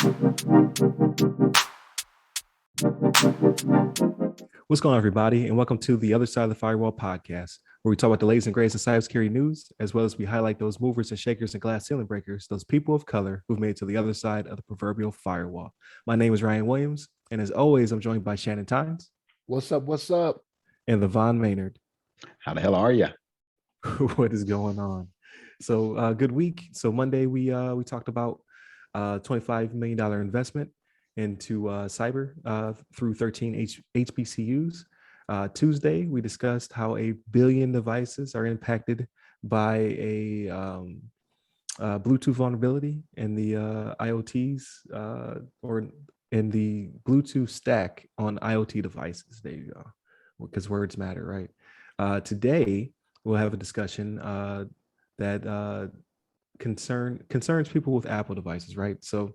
What's going on, everybody, and welcome to the Other Side of the Firewall podcast, where we talk about the latest and greatest in cybersecurity news, as well as we highlight those movers and shakers and glass ceiling breakers, those people of color who've made it to the other side of the proverbial firewall. My name is Ryan Williams, and as always, I'm joined by Shannon Tynes. What's up? What's up? And LeVon Maynard. How the hell are you? What is going on? So, good week. So Monday we talked about $25 million investment into cyber through 13 HBCUs. Tuesday, we discussed how 1 billion devices are impacted by a Bluetooth vulnerability in the IoTs or in the Bluetooth stack on IoT devices. There you go, because words matter, right? Today, we'll have a discussion that concerns people with Apple devices, right? So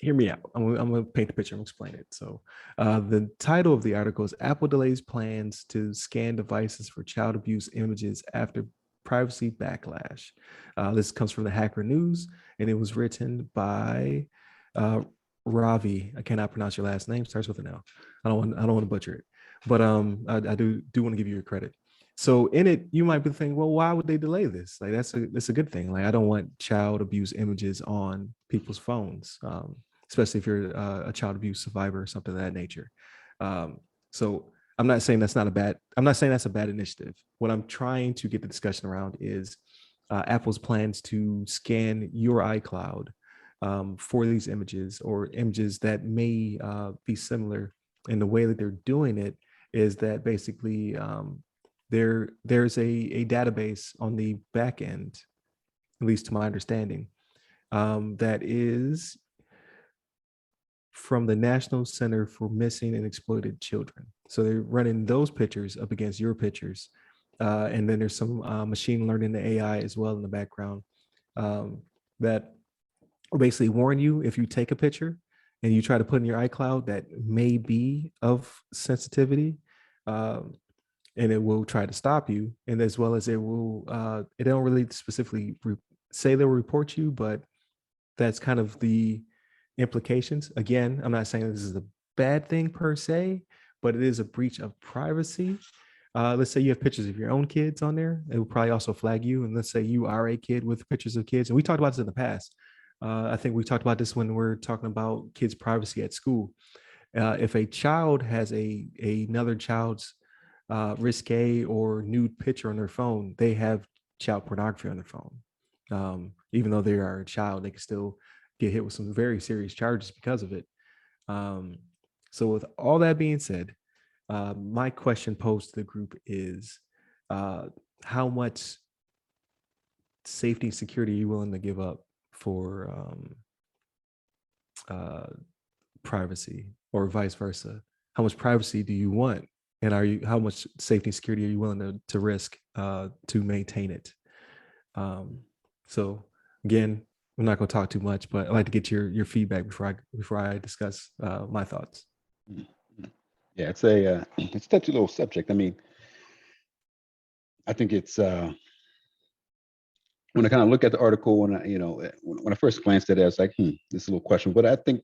hear me out. I'm going to paint the picture and explain it. So the title of the article is Apple Delays Plans to Scan Devices for Child Abuse Images After Privacy Backlash. This comes from the Hacker News, and it was written by Ravi. I cannot pronounce your last name. Starts with an L. I don't want to butcher it, but I do want to give you your credit. So in it, you might be thinking, well, why would they delay this? Like that's a good thing. Like I don't want child abuse images on people's phones, especially if you're a child abuse survivor or something of that nature. So I'm not saying that's a bad initiative. What I'm trying to get the discussion around is Apple's plans to scan your iCloud for these images or images that may be similar. And the way that they're doing it is that basically there's a database on the back end, at least to my understanding, that is from the National Center for Missing and Exploited Children. So they're running those pictures up against your pictures. And then there's some machine learning and AI as well in the background that will basically warn you if you take a picture and you try to put in your iCloud that may be of sensitivity. And it will try to stop you, and as well as it will, it don't really specifically say they'll report you, but that's kind of the implications. Again, I'm not saying this is a bad thing per se, but it is a breach of privacy. Let's say you have pictures of your own kids on there, it will probably also flag you. And let's say you are a kid with pictures of kids, and we talked about this in the past. I think we talked about this when we're talking about kids' privacy at school. If a child has another child's risque or nude picture on their phone, they have child pornography on their phone. Even though they are a child, they can still get hit with some very serious charges because of it. So with all that being said, my question posed to the group is how much safety and security are you willing to give up for privacy, or vice versa? How much privacy do you want? And how much safety and security are you willing to risk to maintain it? So again, I'm not going to talk too much, but I'd like to get your feedback before I discuss my thoughts. Yeah, it's a touchy little subject. I mean, I think it's when I kind of look at the article and when I first glanced at it, I was like, this is a little question. But I think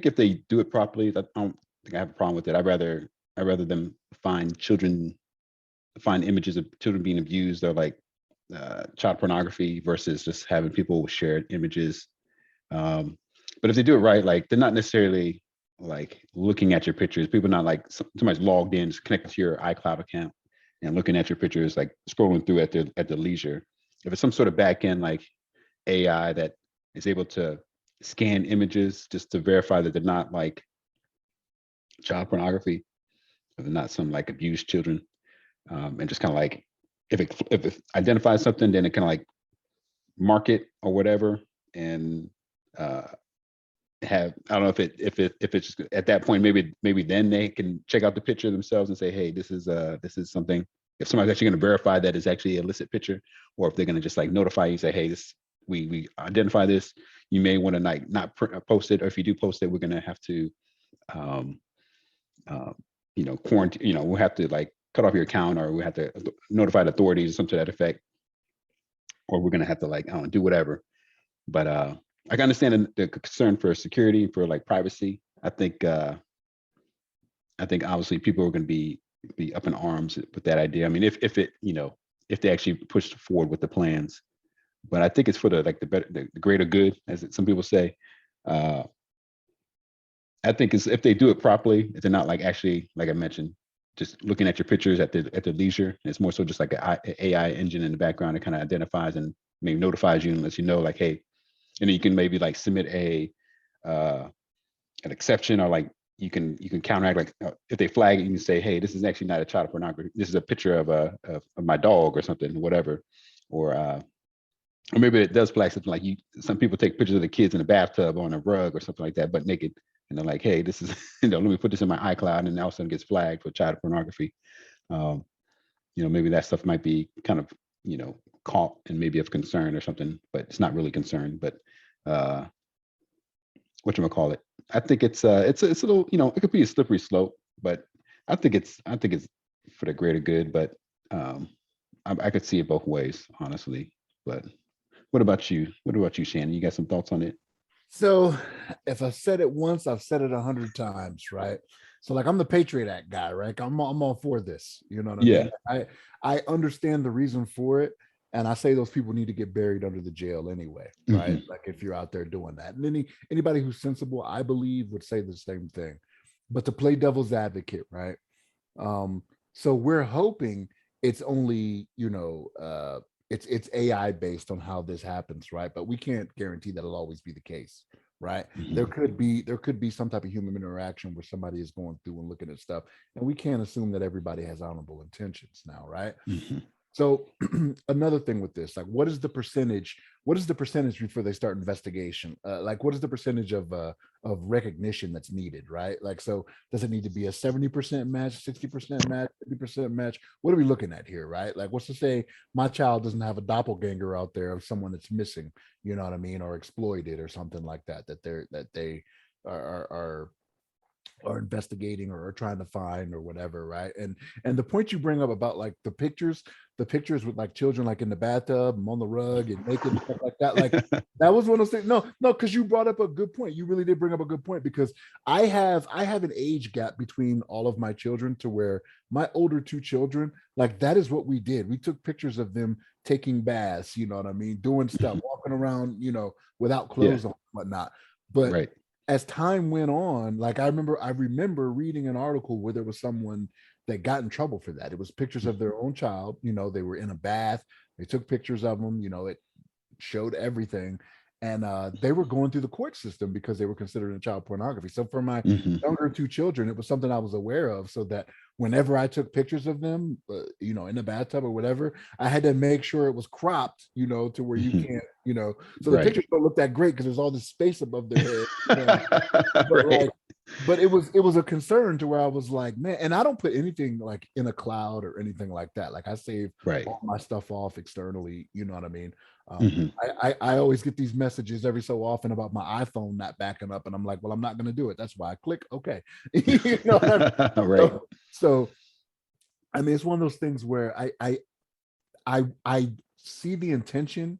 if they do it properly, I don't think I have a problem with it. I'd rather them find images of children being abused or like child pornography versus just having people share images. But if they do it right, like they're not necessarily like looking at your pictures. People not like somebody's logged in, just connected to your iCloud account and looking at your pictures, like scrolling through at the leisure. If it's some sort of back end like AI that is able to scan images just to verify that they're not like child pornography, or they're not some like abused children, and just kind of like if it identifies something, then it can like mark it or whatever, and have, I don't know if it's just at that point, maybe then they can check out the picture themselves and say, hey, this is something. If somebody's actually going to verify that it's actually a illicit picture, or if they're going to just like notify you, say, hey, this we identify this, you may want to like not post it, or if you do post it, we're going to have to quarantine, we'll have to like cut off your account, or we have to notify the authorities or something to that effect, or we're going to have to like do whatever. But I can understand the concern for security, for like privacy. I think obviously people are going to be up in arms with that idea. I mean, if it, if they actually push forward with the plans, but I think it's for the like the better, the greater good, as some people say. I think it's, if they do it properly, if they're not like actually, like I mentioned, just looking at your pictures at the leisure. It's more so just like an AI engine in the background that kind of identifies and maybe notifies you and lets you know, like, hey, and then you can maybe like submit an exception, or like you can counteract, like if they flag it, you can say, hey, this is actually not a child pornography. This is a picture of my dog or something, whatever, or maybe it does flag something like some people take pictures of the kids in a bathtub on a rug or something like that, but naked. And they're like, hey, this is, let me put this in my iCloud, and all of a sudden gets flagged for child pornography. Maybe that stuff might be kind of, caught and maybe of concern or something, but it's not really concern. But whatchamacallit, I think it's a little, it could be a slippery slope, but I think it's for the greater good. But I could see it both ways, honestly. But what about you? What about you, Shannon? You got some thoughts on it? So if I've said it once, I've said it 100 times, right? So like I'm the Patriot Act guy, right? I'm all for this. You know what I Yeah. mean? I understand the reason for it. And I say those people need to get buried under the jail anyway, right? Mhm. Like if you're out there doing that. And anybody who's sensible, I believe, would say the same thing. But to play devil's advocate, right? So we're hoping it's only, it's AI based on how this happens, right? But we can't guarantee that it'll always be the case, right? Mhm. There could be some type of human interaction where somebody is going through and looking at stuff, and we can't assume that everybody has honorable intentions now, right? Mhm. So another thing with this, like, what is the percentage? What is the percentage before they start investigation? Like, what is the percentage of recognition that's needed, right? Like, so does it need to be a 70% match, 60% match, 50% match? What are we looking at here, right? Like, what's to say my child doesn't have a doppelganger out there of someone that's missing, you know what I mean, or exploited or something like that, that they are investigating or are trying to find or whatever, right? And the point you bring up about like the pictures with like children like in the bathtub and on the rug and naked and stuff like that, like that was one of those things. No, because you brought up a good point. You really did bring up a good point, because I have an age gap between all of my children, to where my older two children, like that is what we did. We took pictures of them taking baths, you know what I mean, doing stuff, walking around, without clothes on and whatnot. But Right. as time went on, like I remember reading an article where there was someone that got in trouble for that. It was pictures of their own child. They were in a bath. They took pictures of them. It showed everything, and they were going through the court system because they were considered child pornography. So for my Mhm. younger two children, it was something I was aware of, so that whenever I took pictures of them, in the bathtub or whatever, I had to make sure it was cropped, to where you Mhm. can't, so the Right. pictures don't look that great because there's all this space above their head. But Right. like, but it was a concern to where I was like, man, and I don't put anything like in a cloud or anything like that. Like I save Right. all my stuff off externally, you know what I mean? Mhm. I always get these messages every so often about my iPhone not backing up, and I'm like, well, I'm not going to do it. That's why I click okay. You know what I mean? Right. So I mean, it's one of those things where I see the intention,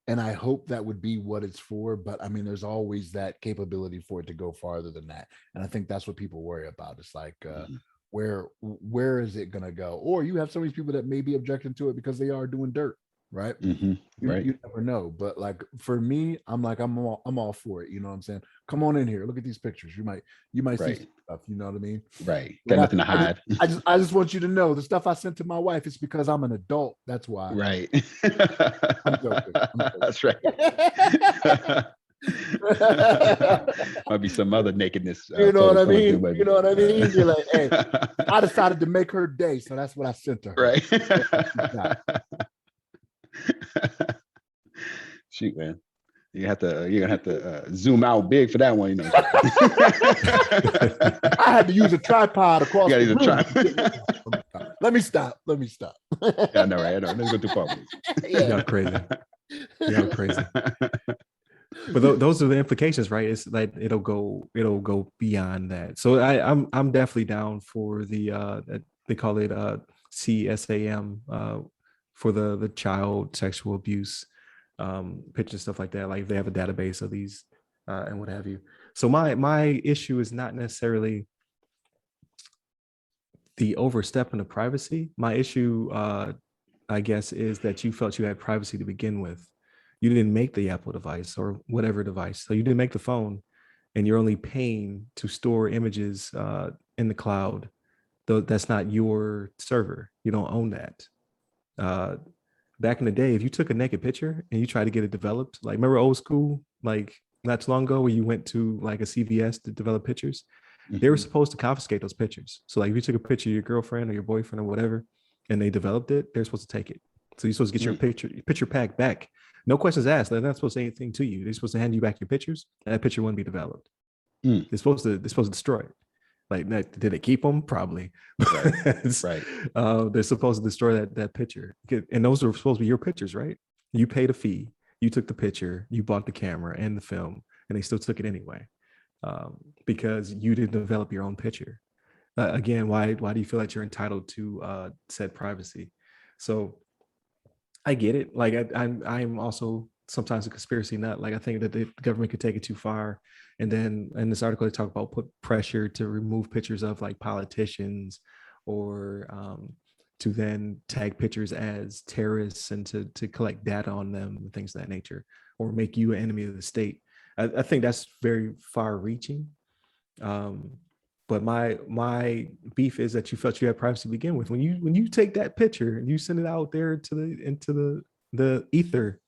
and I hope that would be what it's for. But I mean, there's always that capability for it to go farther than that, and I think that's what people worry about. It's like, Mhm. where is it gonna go? Or you have some of these people that may be objecting to it because they are doing dirt, right? Mhm. Right. You never know. But like for me, I'm like, I'm all for it. You know what I'm saying? Come on in here. Look at these pictures. You might see Right. some stuff. You know what I mean? Right. Got But nothing to hide. I just want you to know the stuff I sent to my wife is because I'm an adult. That's why. Right. I'm joking. I'm joking. That's right. Might be some other nakedness You know what photos I coming through, mean? but You know what I mean? You're like, hey, I decided to make her day, so that's what I sent to her. right. That's what she got. Shoot, man. You're gonna have to zoom out big for that one, I had to use a tripod across You the gotta room. either try. Let me stop. Yeah, I know, right? I know. Let's go too far with this. Yeah. Crazy. Yeah, crazy. But those are the implications, right? It's like it'll go beyond that. So I'm definitely down for the they call it CSAM for the child sexual abuse pictures, stuff like that. Like they have a database of these and what have you. So my issue is not necessarily the overstepping of privacy. My issue, I guess, is that you felt you had privacy to begin with. You didn't make the Apple device or whatever device. So you didn't make the phone, and you're only paying to store images in the cloud. Though that's not your server. You don't own that. Uh, Back in the day, if you took a naked picture and you tried to get it developed, like remember old school, like not too long ago, where you went to like a CVS to develop pictures, they were supposed to confiscate those pictures. So like if you took a picture of your girlfriend or your boyfriend or whatever, and they developed it, they're supposed to take it. So you're supposed to get your picture pack back. No questions asked. They're not supposed to say anything to you. They're supposed to hand you back your pictures, and that picture wouldn't be developed. They're supposed to destroy it. Like, did they keep them? Probably. Right. They're supposed to destroy that picture, and those are supposed to be your pictures, right? You paid a fee, you took the picture, you bought the camera and the film, and they still took it anyway, because you didn't develop your own picture. Again, why do you feel like you're entitled to said privacy? So I get it. Like I'm also sometimes a conspiracy nut. Like I think that the government could take it too far. And then in this article, they talk about put pressure to remove pictures of like politicians, or to then tag pictures as terrorists and to collect data on them and things of that nature, or make you an enemy of the state. I think that's very far reaching. But my beef is that you felt you had privacy to begin with. When you take that picture and you send it out there into the ether,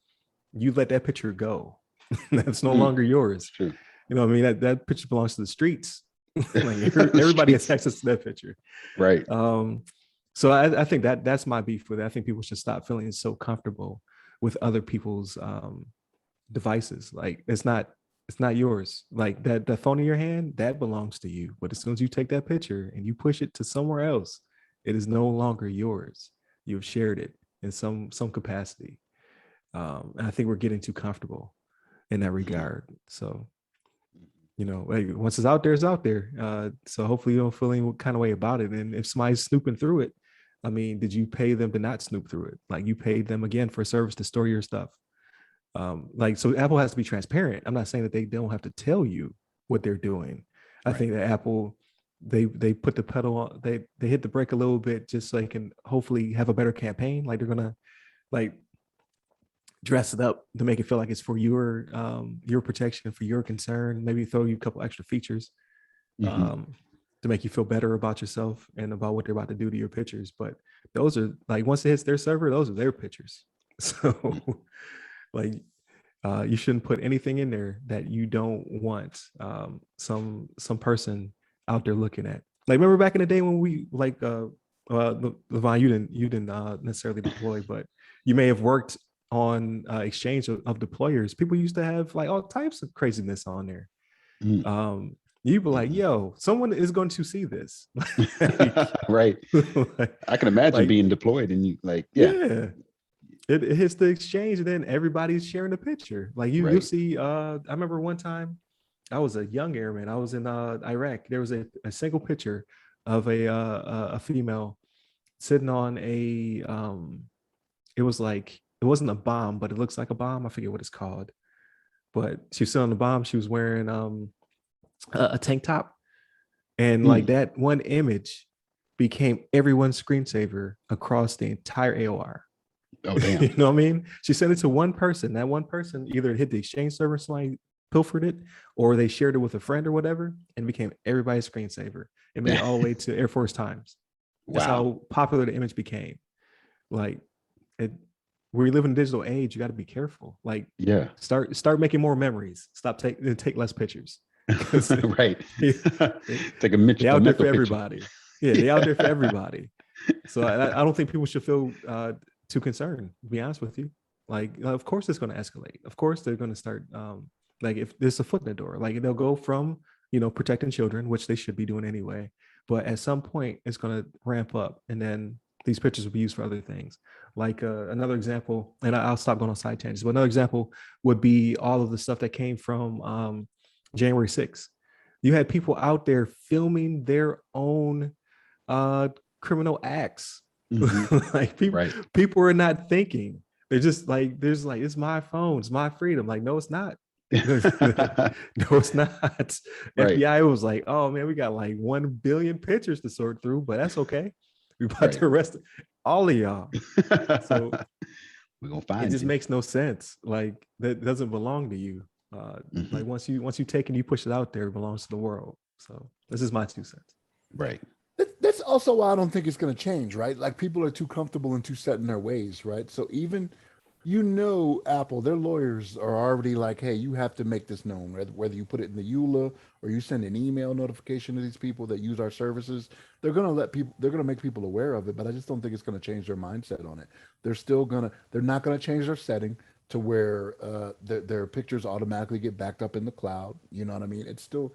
you let that picture go. That's no longer yours. True. You know what I mean? That picture belongs to the streets. Like everybody has access to that picture. Right. So I think that's my beef with it. I think people should stop feeling so comfortable with other people's devices. Like it's not yours. Like that phone in your hand, that belongs to you. But as soon as you take that picture and you push it to somewhere else, it is no longer yours. You've shared it in some capacity. And I think we're getting too comfortable in that regard. So, you know, once it's out there, it's out there. So hopefully you don't feel any kind of way about it. And if somebody's snooping through it, I mean, did you pay them to not snoop through it? Like you paid them again for a service to store your stuff. Like, so Apple has to be transparent. I'm not saying that they don't have to tell you what they're doing. I think that Apple, they put the pedal on, they hit the brake a little bit just so they can hopefully have a better campaign. Like they're gonna like dress it up to make it feel like it's for your protection, for your concern. Maybe throw you a couple extra features to make you feel better about yourself and about what they're about to do to your pictures. But those are like, once it hits their server, those are their pictures. So like you shouldn't put anything in there that you don't want some person out there looking at. Like remember back in the day when we like LeVon, you didn't necessarily deploy, but you may have worked on exchange of deployers. People used to have like all types of craziness on there. You'd be like, yo, someone is going to see this. Right. Like, I can imagine like, being deployed and you like, yeah. It hits the exchange and then everybody's sharing a picture. Like you'll see, I remember one time I was a young airman. I was in Iraq. There was a single picture of a female sitting on a, it was like, it wasn't a bomb, but it looks like a bomb. I forget what it's called, but she was sitting on the bomb. She was wearing a tank top, and like that one image became everyone's screensaver across the entire AOR. Oh damn! You know what I mean? She sent it to one person. That one person either hit the exchange server, somebody pilfered it, or they shared it with a friend or whatever, and became everybody's screensaver. It made it all the way to Air Force Times. That's how popular the image became. Like it. We live in a digital age. You got to be careful. Like, start making more memories. Stop take less pictures. Right. Take a they out there for everybody. Yeah, they out there for everybody. So I don't think people should feel too concerned, to be honest with you. Like, of course it's going to escalate. Of course they're going to start like if there's a foot in the door, like they'll go from, you know, protecting children, which they should be doing anyway. But at some point it's going to ramp up, and then these pictures will be used for other things. Like another example, and I'll stop going on side tangents, but another example would be all of the stuff that came from January 6th. You had people out there filming their own criminal acts. Like people are not thinking. They're just like, there's like, it's my phone, it's my freedom. Like, no, it's not. No, it's not. Right. FBI was like, oh man, we got like 1 billion pictures to sort through, but that's okay. We about Right. to arrest all of y'all. So we're gonna it find just you. makes no sense. Like that doesn't belong to you. Mhm. Like once you take it and you push it out there, it belongs to the world. So this is my 2 cents. Right. That's also why I don't think it's going to change, right? Like people are too comfortable and too set in their ways, right? So even, Apple, their lawyers are already like, hey, you have to make this known, whether you put it in the EULA or you send an email notification to these people that use our services. They're going to make people aware of it, but I just don't think it's going to change their mindset on it. They're not going to change their setting to where their pictures automatically get backed up in the cloud. You know what I mean? It's still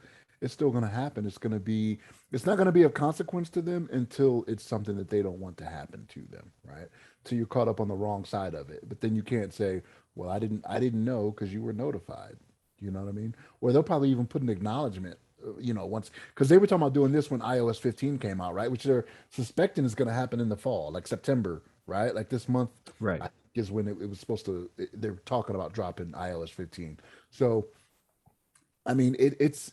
going to happen. It's not going to be of consequence to them until it's something that they don't want to happen to them, right? Till you're caught up on the wrong side of it. But then you can't say, well, I didn't know because you were notified. You know what I mean? Or they'll probably even put an acknowledgement, once, because they were talking about doing this when iOS 15 came out, right? Which they're suspecting is going to happen in the fall, like September, right? Like this month, Right. I think is when it was supposed to. They're talking about dropping iOS 15. So, I mean, it's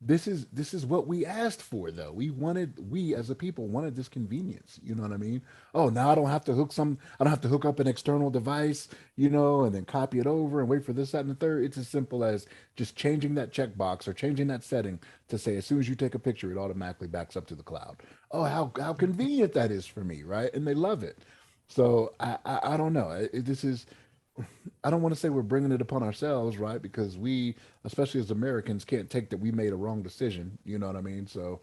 this is what we asked for, though. We as a people wanted this convenience. You know what I mean? Oh, now I don't have to hook up an external device, and then copy it over and wait for this, that, and the third. It's as simple as just changing that checkbox or changing that setting to say as soon as you take a picture, it automatically backs up to the cloud. Oh, how convenient that is for me, right? And they love it. So I don't know. This is, I don't want to say we're bringing it upon ourselves, right? Because we, especially as Americans, can't take that we made a wrong decision. You know what I mean? So,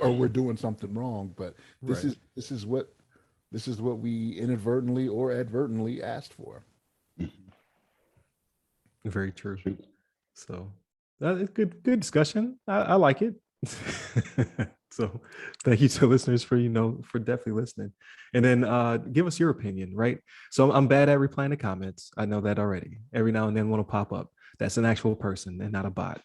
or we're doing something wrong. But this Right. is this is what this is what we inadvertently or advertently asked for. Mhm. Very true. True. So it's good discussion. I like it. So thank you to listeners for definitely listening. And then give us your opinion, right? So I'm bad at replying to comments. I know that already. Every now and then one will pop up. That's an actual person and not a bot.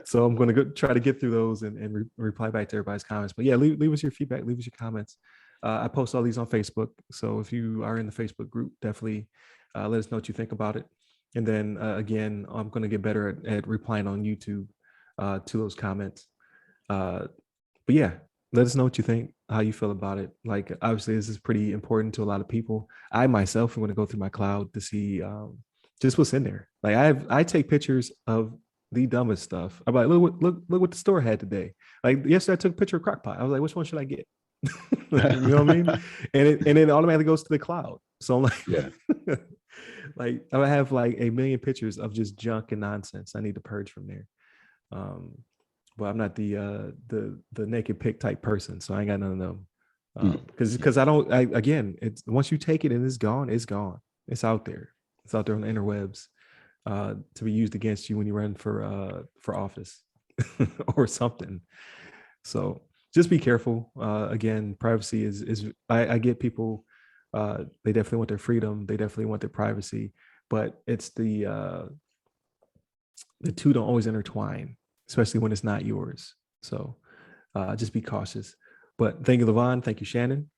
So I'm going to go try to get through those and reply back to everybody's comments. But yeah, leave us your feedback, leave us your comments. I post all these on Facebook. So if you are in the Facebook group, definitely let us know what you think about it. And then again, I'm going to get better at replying on YouTube to those comments. But yeah, let us know what you think, how you feel about it. Like, obviously, this is pretty important to a lot of people. I myself am going to go through my cloud to see just what's in there. Like, I take pictures of the dumbest stuff. I'm like, look what the store had today. Like yesterday, I took a picture of crock pot. I was like, which one should I get? You know what I mean? And it automatically goes to the cloud. So I'm like, Yeah. like I have like a million pictures of just junk and nonsense. I need to purge from there. But I'm not the naked pic type person, so I ain't got none of them. Because again, it's once you take it and it's gone, it's gone. It's out there. It's out there on the interwebs to be used against you when you run for office or something. So just be careful. Again, privacy is I get people. They definitely want their freedom. They definitely want their privacy, but it's the two don't always intertwine, especially when it's not yours. So just be cautious. But thank you, LeVon. Thank you, Shannon.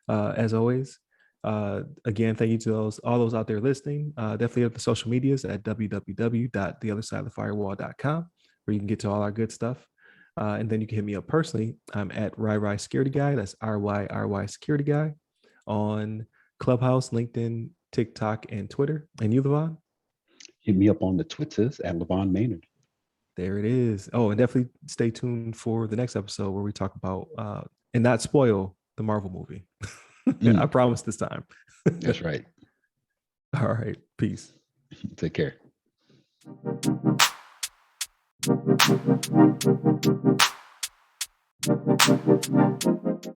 As always, again, thank you to all those out there listening. Definitely at the social medias at www.theothersideofthefirewall.com, where you can get to all our good stuff. And then you can hit me up personally. I'm at RyRy Security Guy. That's RYRY Security Guy on Clubhouse, LinkedIn, TikTok, and Twitter. And you, LeVon? Hit me up on the Twitters at LeVon Maynard. There it is. Oh, and definitely stay tuned for the next episode where we talk about and not spoil the Marvel movie. I promise this time. That's right. All right. Peace. Take care.